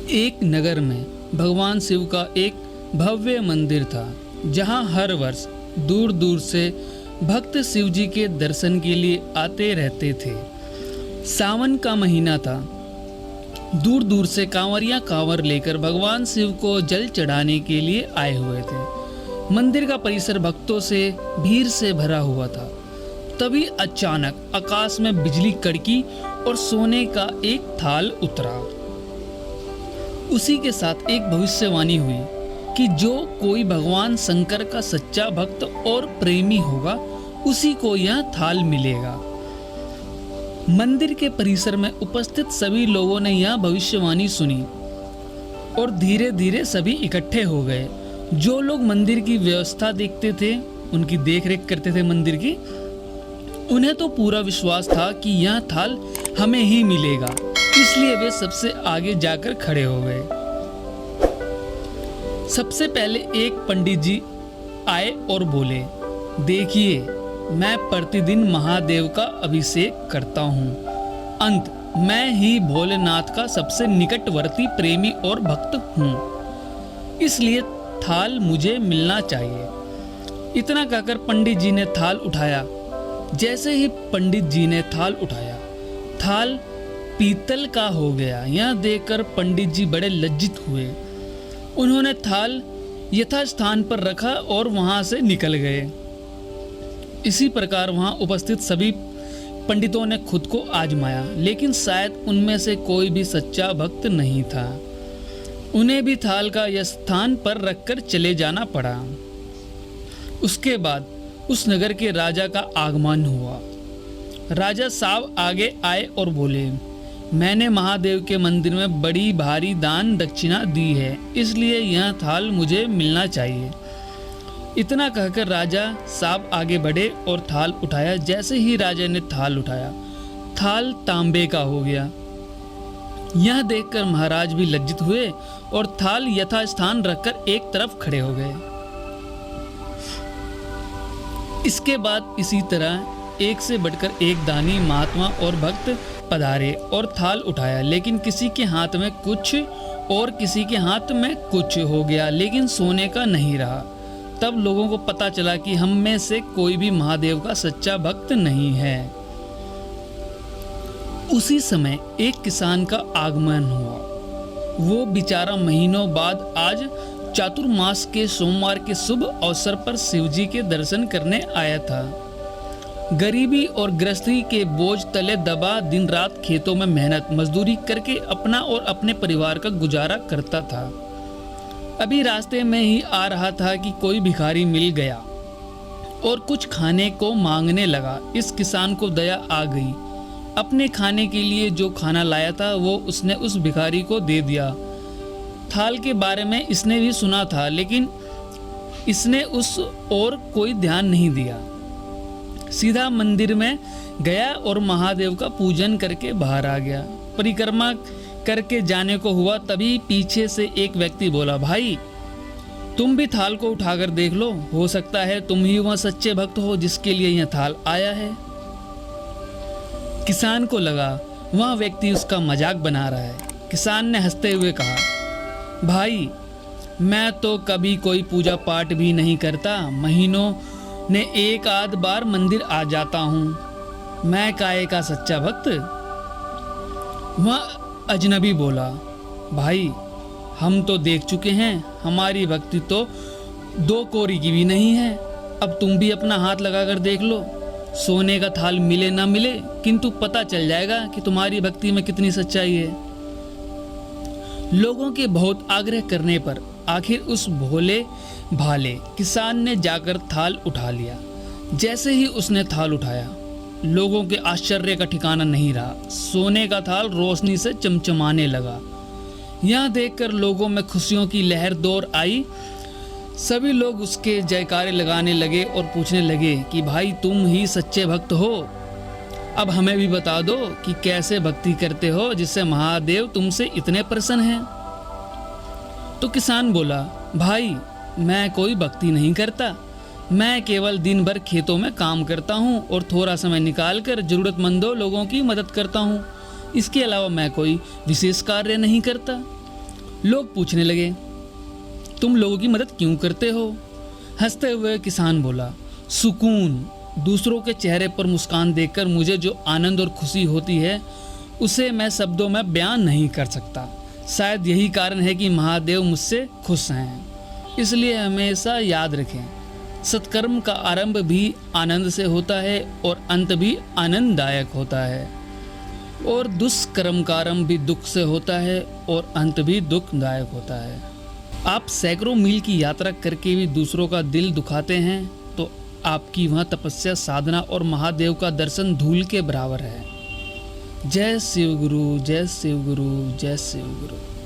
एक नगर में भगवान शिव का एक भव्य मंदिर था, जहां हर वर्ष दूर दूर से भक्त शिव जी के दर्शन के लिए आते रहते थे। सावन का महीना था। दूर दूर से कांवरियां कांवर लेकर भगवान शिव को जल चढ़ाने के लिए आए हुए थे। मंदिर का परिसर भक्तों से भीड़ से भरा हुआ था। तभी अचानक आकाश में बिजली कड़की और सोने का एक थाल उतरा। उसी के साथ एक भविष्यवाणी हुई कि जो कोई भगवान शंकर का सच्चा भक्त और प्रेमी होगा, उसी को यह थाल मिलेगा। मंदिर के परिसर में उपस्थित सभी लोगों ने यह भविष्यवाणी सुनी और धीरे धीरे सभी इकट्ठे हो गए। जो लोग मंदिर की व्यवस्था देखते थे, उनकी देखरेख करते थे मंदिर की, उन्हें तो पूरा विश्वास था कि यह थाल हमें ही मिलेगा, इसलिए वे सबसे आगे जाकर खड़े हो गए। सबसे पहले एक पंडित जी आए और बोले, देखिए, मैं प्रतिदिन महादेव का अभिषेक करता हूँ। अंत मैं ही भोलेनाथ का सबसे निकटवर्ती प्रेमी और भक्त हूँ, इसलिए थाल मुझे मिलना चाहिए। इतना कहकर पंडित जी ने थाल उठाया। जैसे ही पंडित जी ने थाल उठाया, थाल पीतल का हो गया। यह देखकर पंडित जी बड़े लज्जित हुए। उन्होंने थाल यथास्थान पर रखा और वहां से निकल गए। इसी प्रकार वहां उपस्थित सभी पंडितों ने खुद को आजमाया, लेकिन शायद उनमें से कोई भी सच्चा भक्त नहीं था। उन्हें भी थाल का यह स्थान पर रखकर चले जाना पड़ा। उसके बाद उस नगर के राजा का आगमन हुआ। राजा साहब आगे आए और बोले, मैंने महादेव के मंदिर में बड़ी भारी दान दक्षिणा दी है, इसलिए यह थाल मुझे मिलना चाहिए। इतना कहकर राजा साहब आगे बढ़े और थाल उठाया। जैसे ही राजा ने थाल उठाया, थाल तांबे का हो गया। यह देखकर महाराज भी लज्जित हुए और थाल यथास्थान रखकर एक तरफ खड़े हो गए। इसके बाद इसी तरह एक से बढ़कर एक दानी, महात्मा और भक्त पधारे और थाल उठाया, लेकिन किसी के हाथ में कुछ और किसी के हाथ में कुछ हो गया, लेकिन सोने का नहीं रहा। तब लोगों को पता चला कि हम में से कोई भी महादेव का सच्चा भक्त नहीं है। उसी समय एक किसान का आगमन हुआ। वो बेचारा महीनों बाद आज चातुर्मास के सोमवार के शुभ अवसर पर शिवजी के दर्शन करने आया था। गरीबी और गृहस्थी के बोझ तले दबा दिन रात खेतों में मेहनत मजदूरी करके अपना और अपने परिवार का गुजारा करता था। अभी रास्ते में ही आ रहा था कि कोई भिखारी मिल गया और कुछ खाने को मांगने लगा। इस किसान को दया आ गई। अपने खाने के लिए जो खाना लाया था वो उसने उस भिखारी को दे दिया। थाल के बारे में इसने भी सुना था, लेकिन इसने उस और कोई ध्यान नहीं दिया। सीधा मंदिर में गया और महादेव का पूजन करके बाहर आ गया। परिक्रमा करके जाने को हुआ, तभी पीछे से एक व्यक्ति बोला, भाई तुम भी थाल को उठाकर देख लो, हो सकता है तुम ही वह सच्चे भक्त हो जिसके लिए यह थाल आया है। किसान को लगा वह व्यक्ति उसका मजाक बना रहा है। किसान ने हंसते हुए कहा, भाई मैं तो कभी कोई पूजा पाठ भी नहीं करता, महीनों ने एक आध बार मंदिर आ जाता हूँ, मैं काहे का सच्चा भक्त। वह अजनबी बोला, भाई हम तो देख चुके हैं, हमारी भक्ति तो दो कोरी की भी नहीं है। अब तुम भी अपना हाथ लगाकर देख लो, सोने का थाल मिले ना मिले, किंतु पता चल जाएगा कि तुम्हारी भक्ति में कितनी सच्चाई है। लोगों के बहुत आग्रह करने पर आखिर उस भोले भाले किसान ने जाकर थाल उठा लिया। जैसे ही उसने थाल उठाया, लोगों के आश्चर्य का ठिकाना नहीं रहा। सोने का थाल रोशनी से चमचमाने लगा। यह देखकर लोगों में खुशियों की लहर दौड़ आई। सभी लोग उसके जयकारे लगाने लगे और पूछने लगे कि भाई तुम ही सच्चे भक्त हो, अब हमें भी बता दो कि कैसे भक्ति करते हो जिससे महादेव तुमसे इतने प्रसन्न हैं। तो किसान बोला, भाई मैं कोई भक्ति नहीं करता, मैं केवल दिन भर खेतों में काम करता हूँ और थोड़ा समय निकालकर जरूरतमंदों लोगों की मदद करता हूँ। इसके अलावा मैं कोई विशेष कार्य नहीं करता। लोग पूछने लगे, तुम लोगों की मदद क्यों करते हो? हंसते हुए किसान बोला, सुकून। दूसरों के चेहरे पर मुस्कान देखकर मुझे जो आनंद और खुशी होती है उसे मैं शब्दों में बयान नहीं कर सकता। शायद यही कारण है कि महादेव मुझसे खुश हैं। इसलिए हमेशा याद रखें, सत्कर्म का आरंभ भी आनंद से होता है और अंत भी आनंददायक होता है, और दुष्कर्म का आरंभ भी दुख से होता है और अंत भी दुखदायक होता है। आप सैकड़ों मील की यात्रा करके भी दूसरों का दिल दुखाते हैं तो आपकी वह तपस्या, साधना और महादेव का दर्शन धूल के बराबर है। जय शिव गुरु, जय शिव गुरु, जय शिव गुरु।